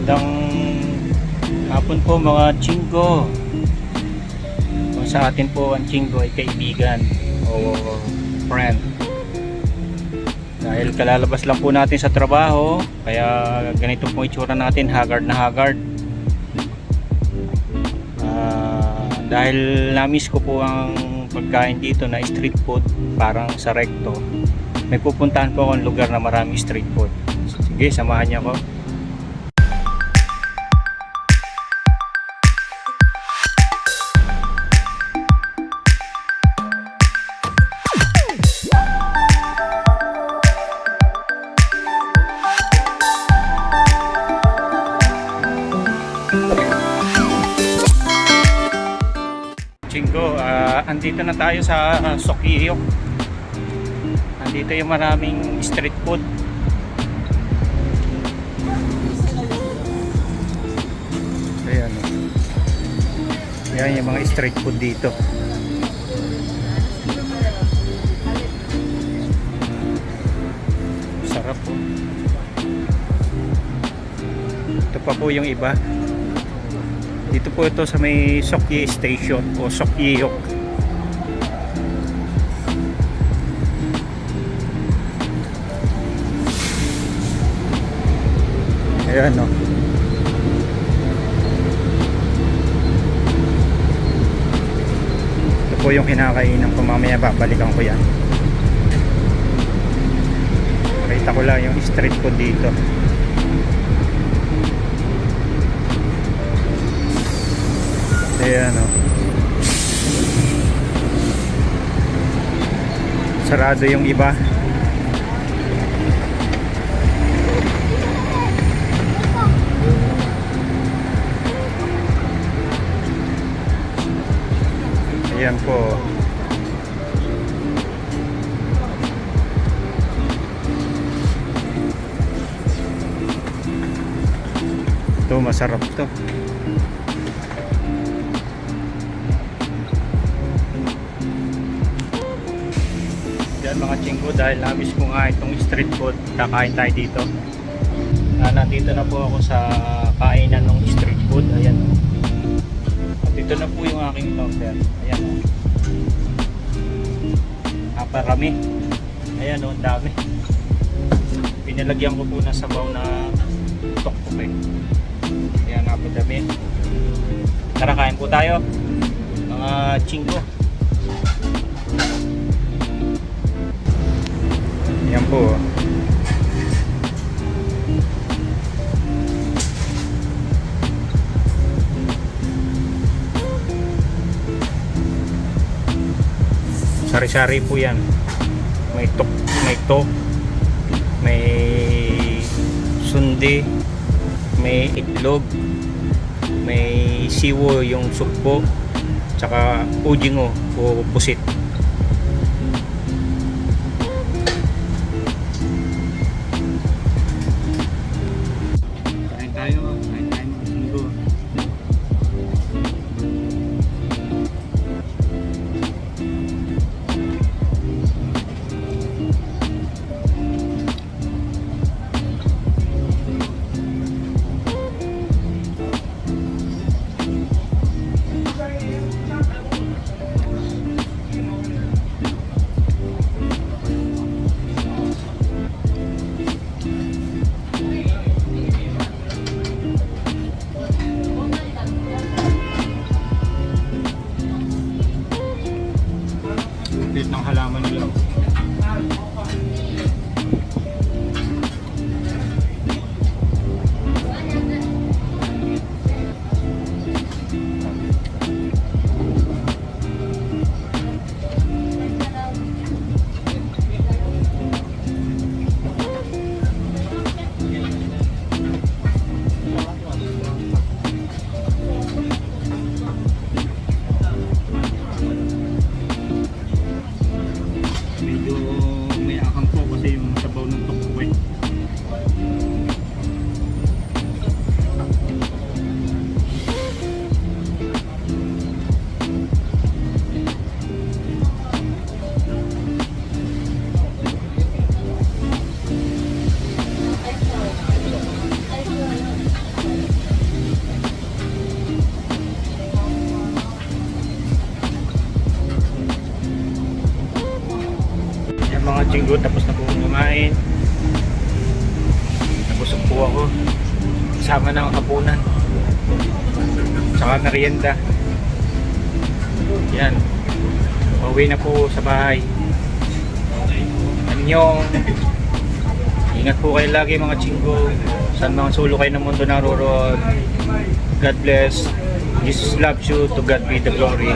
Magandang hapon po mga Chingo. Kung sa atin po ang Chingo ay kaibigan o friend. Dahil kalalabas lang po natin sa trabaho, kaya ganito po itsura natin, haggard na haggard. Dahil na-miss ko po ang pagkain dito na street food, parang sa Recto. May pupuntahan po akong lugar na marami street food. Sige, samahan niyo ako. Chingo, andito na tayo sa Sokiyok. Andito yung maraming street food. Ayan, yan yung mga street food dito. Sarap po. Ito pa po yung iba. Dito po ito sa may Sokye Station o Sokiyok. Ayan, no. Ito po yung kinakainan ko, mamaya babalikan ko yan. Nakita ko lang yung street food dito. Ayan, oh. Sarado yung iba. Ayan po. Ito masarap to. Mga Chingo, dahil na-miss ko nga itong street food, kakain tayo dito. Nandito na po ako sa kainan ng street food. Ayan, at ito na po yung aking order. Ayan, naparami. Ayan, ang dami. Pinalagyan ko po na sabaw na toktok eh. Ayan, napadami. Tara, kain po tayo mga Chingo. Yan po. Sari-sari po yan. May tok, may sundi, may itlog, may siwo yung sukpo, tsaka ujingo o pusit. chinggo, tapos na po kumain. Nabusog po ako. Kasama ng hapunan. Saka merienda. Yan. Pauwi na po sa bahay. Anyong. Ingat po kayo lagi mga chinggo. Saan mga sulo kayo ng mundo naroroon. God bless. Jesus loves you. To God be the glory.